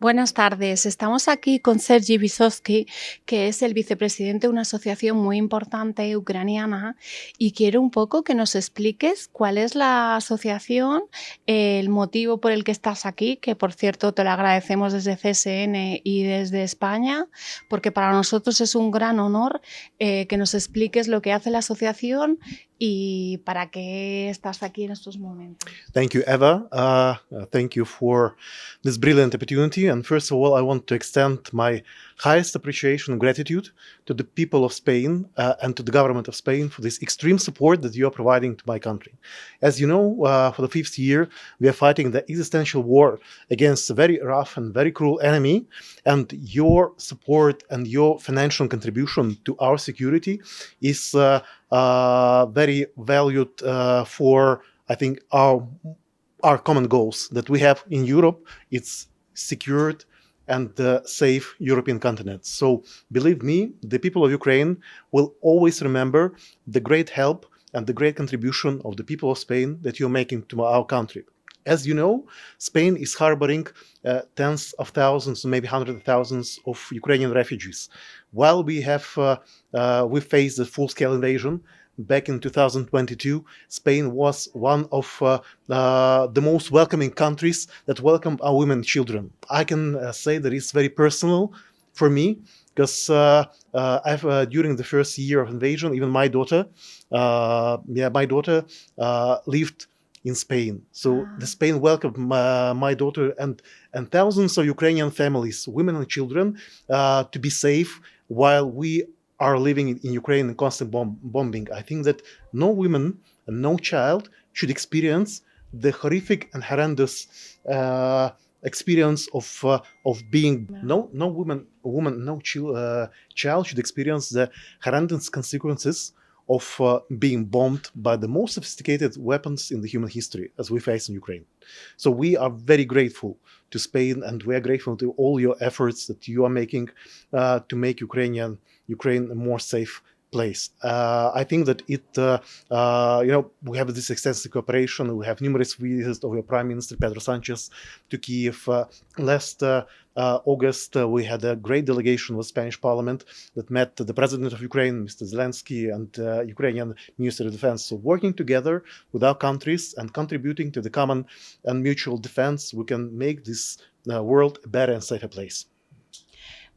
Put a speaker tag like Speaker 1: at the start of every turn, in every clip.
Speaker 1: Buenas tardes. Estamos aquí con Sergii Vysotskyi, que es el vicepresidente de una asociación muy importante ucraniana, y quiero un poco que nos expliques cuál es la asociación, el motivo por el que estás aquí, que por cierto te lo agradecemos desde CESN y desde España, porque para nosotros es un gran honor que nos expliques lo que hace la asociación y para qué estás aquí en estos momentos.
Speaker 2: Thank you, Eva. Thank you for this brilliant opportunity. And first of all, I want to extend my highest appreciation and gratitude to the people of Spain and to the government of Spain for this extreme support that you are providing to my country. As you know, for the fifth year, we are fighting the existential war against a very rough and very cruel enemy. And your support and your financial contribution to our security is very valued for, I think, our common goals that we have in Europe. It's secured and safe European continent. So believe me, the people of Ukraine will always remember the great help and the great contribution of the people of Spain that you're making to our country. As you know, Spain is harboring tens of thousands, maybe hundreds of thousands of Ukrainian refugees. While we faced the full-scale invasion back in 2022, Spain was one of the most welcoming countries that welcome our women and children. I can say that it's very personal for me because during the first year of invasion, even my daughter lived in Spain. So the Spain welcomed my daughter and thousands of Ukrainian families, women and children, to be safe while we are living in Ukraine in constant bombing. I think that no woman and no child should experience the horrific and horrendous experience of being no child should experience the horrendous consequences of being bombed by the most sophisticated weapons in the human history as we face in Ukraine. So we are very grateful to Spain, and we are grateful to all your efforts that you are making to make Ukraine a more safe place. I think that we have this extensive cooperation. We have numerous visits of your Prime Minister Pedro Sanchez to Kiev. Last August, we had a great delegation with Spanish Parliament that met the President of Ukraine, Mr. Zelensky, and Ukrainian Minister of Defense. So working together with our countries and contributing to the common and mutual defense, we can make this world a better and safer place.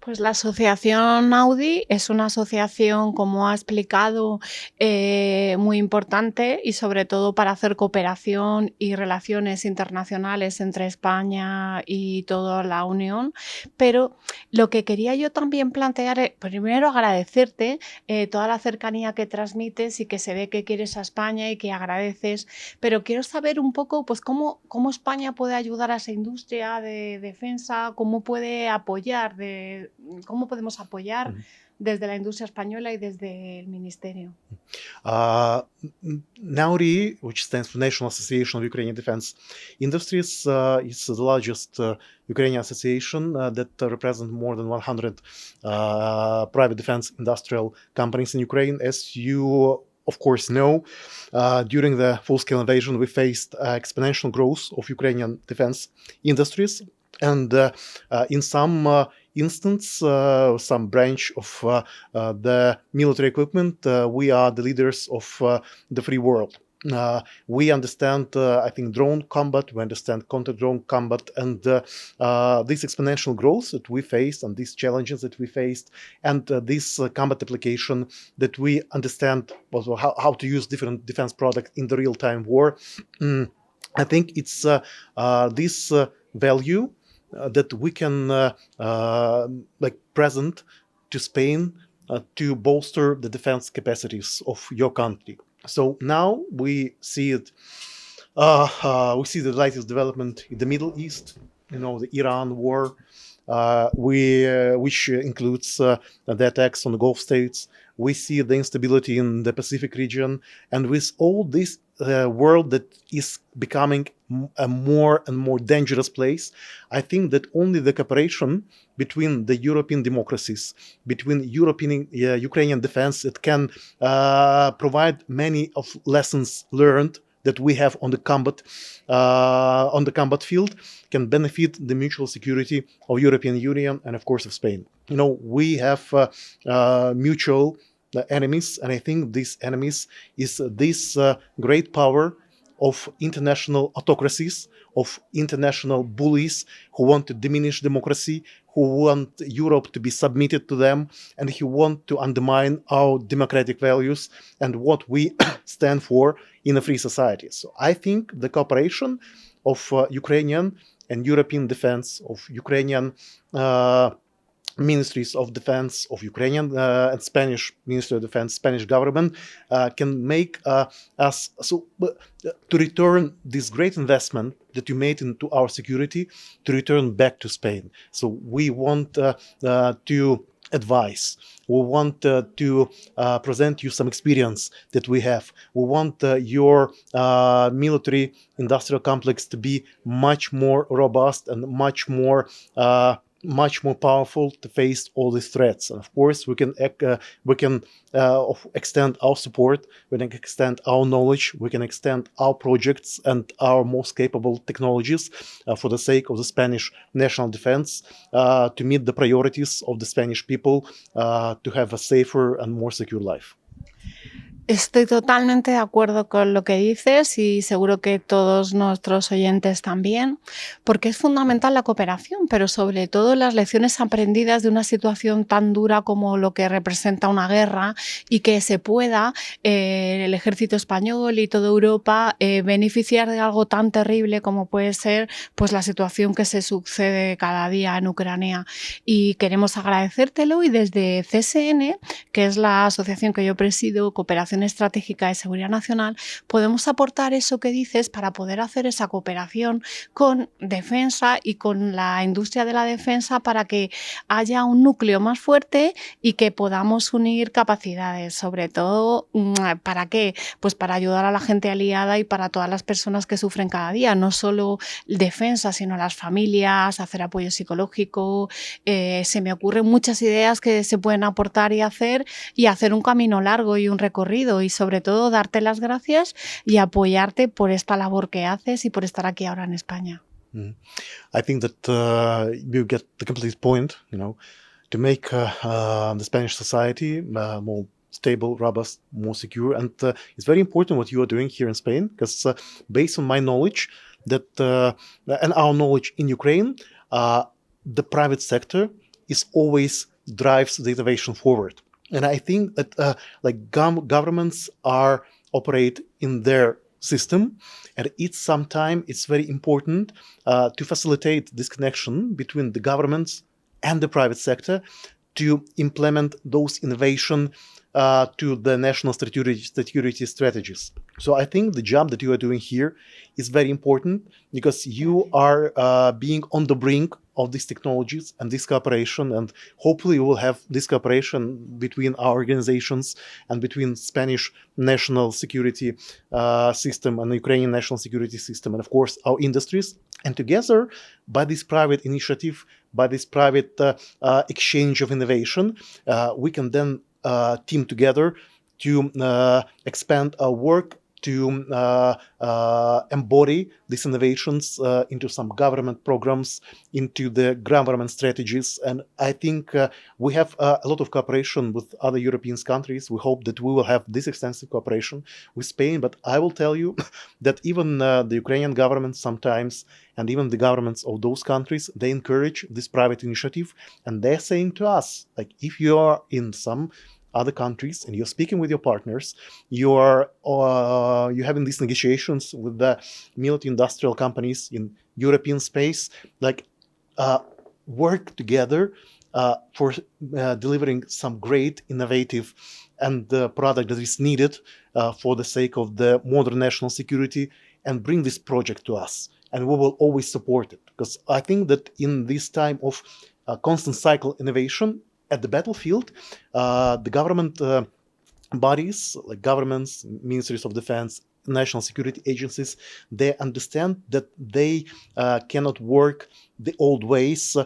Speaker 1: Pues la asociación NAUDI es una asociación, como ha explicado, muy importante y sobre todo para hacer cooperación y relaciones internacionales entre España y toda la Unión. Pero lo que quería yo también plantear es, primero, agradecerte toda la cercanía que transmites y que se ve que quieres a España y que agradeces, pero quiero saber un poco pues cómo España puede ayudar a esa industria de defensa, cómo puede apoyar ¿Cómo podemos apoyar desde la industria española y desde el ministerio?
Speaker 2: NAUDI, which stands for National Association of Ukrainian Defense Industries, is the largest Ukrainian association that represents more than 100 private defense industrial companies in Ukraine. As you of course know, during the full-scale invasion, we faced exponential growth of Ukrainian defense industries. And in some instance, some branch of the military equipment, we are the leaders of the free world. We understand, I think, drone combat, we understand counter-drone combat, and this exponential growth that we faced and these challenges that we faced, and this combat application that we understand also how to use different defense products in the real-time war. I think it's this value that we can present to Spain to bolster the defense capacities of your country. So now we see it. We see the latest development in the Middle East. The Iran war, which includes the attacks on the Gulf states. We see the instability in the Pacific region, and with all this world that is becoming a more and more dangerous place, I think that only the cooperation between the European democracies, between European Ukrainian defense, it can provide many of lessons learned that we have on the combat field can benefit the mutual security of European Union and of course of Spain. We have mutual enemies, and I think these enemies is this great power of international autocracies, of international bullies who want to diminish democracy, who want Europe to be submitted to them, and who want to undermine our democratic values and what we stand for in a free society. So I think the cooperation of Ukrainian and European defense, of Ukrainian ministries of defense, of Ukrainian and Spanish Ministry of Defense, Spanish government can make us to return this great investment that you made into our security, to return back to Spain. So we want to advise. We want to present you some experience that we have. We want your military industrial complex to be much more robust and much more powerful to face all these threats. And of course, we can extend our support, we can extend our knowledge, we can extend our projects and our most capable technologies for the sake of the Spanish national defense, to meet the priorities of the Spanish people, to have a safer and more secure life.
Speaker 1: Estoy totalmente de acuerdo con lo que dices y seguro que todos nuestros oyentes también, porque es fundamental la cooperación, pero sobre todo las lecciones aprendidas de una situación tan dura como lo que representa una guerra y que se pueda el ejército español y toda Europa beneficiar de algo tan terrible como puede ser pues la situación que se sucede cada día en Ucrania. Y queremos agradecértelo y desde CESN, que es la asociación que yo presido, Cooperación Estratégica de Seguridad Nacional, podemos aportar eso que dices para poder hacer esa cooperación con defensa y con la industria de la defensa para que haya un núcleo más fuerte y que podamos unir capacidades, sobre todo, ¿para qué? Pues para ayudar a la gente aliada y para todas las personas que sufren cada día, no solo defensa, sino las familias, hacer apoyo psicológico. Se me ocurren muchas ideas que se pueden aportar y hacer un camino largo y un recorrido, y sobre todo darte las gracias y apoyarte por esta labor que haces y por estar aquí ahora en España.
Speaker 2: I think that you get the complete point, to make the Spanish society more stable, robust, more secure. And it's very important what you are doing here in Spain, because based on my knowledge and our knowledge in Ukraine, the private sector is always drives the innovation forward. And I think that governments operate in their system, and sometimes it's very important to facilitate this connection between the governments and the private sector to implement those innovation to the national security strategies. So I think the job that you are doing here is very important, because you are being on the brink of these technologies and this cooperation, and hopefully we will have this cooperation between our organizations and between Spanish national security system and the Ukrainian national security system, and of course our industries. And together, by this private initiative, by this private exchange of innovation, we can then team together to expand our work, to embody these innovations into some government programs, into the government strategies. And I think we have a lot of cooperation with other European countries. We hope that we will have this extensive cooperation with Spain. But I will tell you that even the Ukrainian government sometimes, and even the governments of those countries, they encourage this private initiative. And they're saying to us, like, if you are in some other countries and you're speaking with your partners, you're having these negotiations with the military industrial companies in European space, work together for delivering some great innovative and the product that is needed for the sake of the modern national security, and bring this project to us, and we will always support it. Because I think that in this time of constant cycle innovation at the battlefield, the government bodies, like governments, ministries of defense, national security agencies, they understand that they cannot work the old ways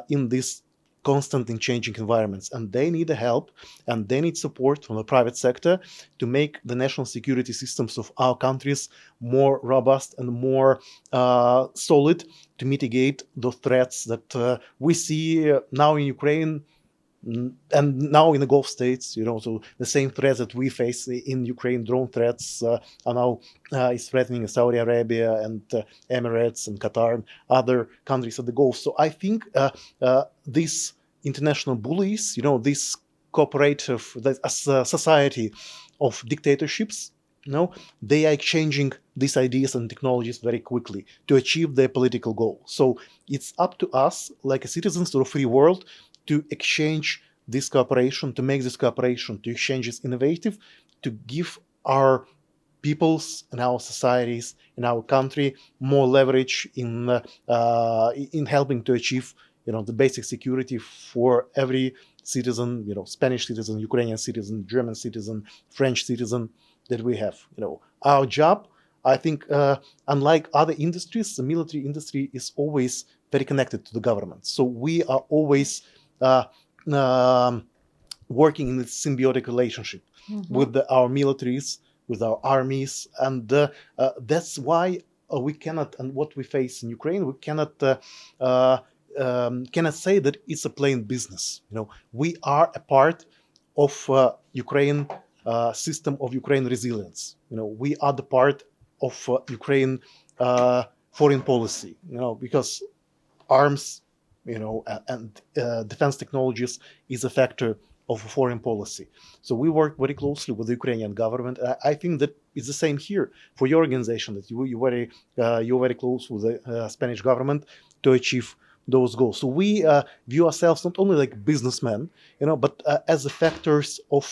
Speaker 2: in this constant in changing environments, and they need the help and they need support from the private sector to make the national security systems of our countries more robust and more solid to mitigate the threats that we see now in Ukraine and now in the Gulf states. So the same threats that we face in Ukraine, drone threats, are now is threatening Saudi Arabia and Emirates and Qatar and other countries of the Gulf. So I think these international bullies, this cooperative society of dictatorships, they are exchanging these ideas and technologies very quickly to achieve their political goal. So it's up to us, like citizens of the free world, to exchange this cooperation, to make this cooperation, to exchange this innovative, to give our peoples and our societies in our country more leverage in helping to achieve, the basic security for every citizen, Spanish citizen, Ukrainian citizen, German citizen, French citizen that we have. Our job, I think, unlike other industries, the military industry is always very connected to the government. So we are always working in a symbiotic relationship with our militaries, with our armies, and that's why we cannot, and what we face in Ukraine, we cannot say that it's a plain business. We are a part of Ukraine system of Ukraine resilience. We are the part of Ukraine foreign policy. Because arms, and defense technologies is a factor of foreign policy. So we work very closely with the Ukrainian government. I think that it's the same here for your organization, that you're very close with the Spanish government to achieve those goals. So we view ourselves not only like businessmen, but as the factors of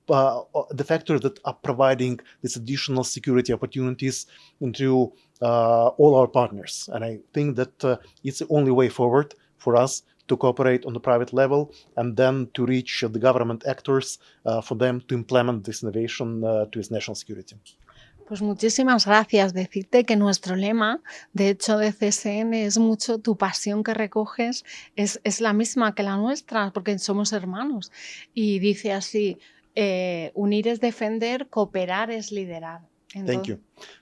Speaker 2: the factors that are providing these additional security opportunities into all our partners. And I think that it's the only way forward for us to cooperate on the private level and then to reach the government actors for them to implement this innovation to its national security.
Speaker 1: Pues muchísimas gracias. Decirte que nuestro lema, de hecho, de CSN es mucho tu pasión que recoges, es la misma que la nuestra, porque somos hermanos. Y dice así, unir es defender, cooperar es liderar. Entonces,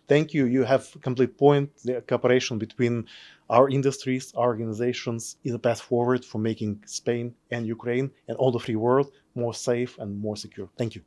Speaker 2: Thank you. You have a complete point. The cooperation between our industries, our organizations is a path forward for making Spain and Ukraine and all the free world more safe and more secure. Thank you.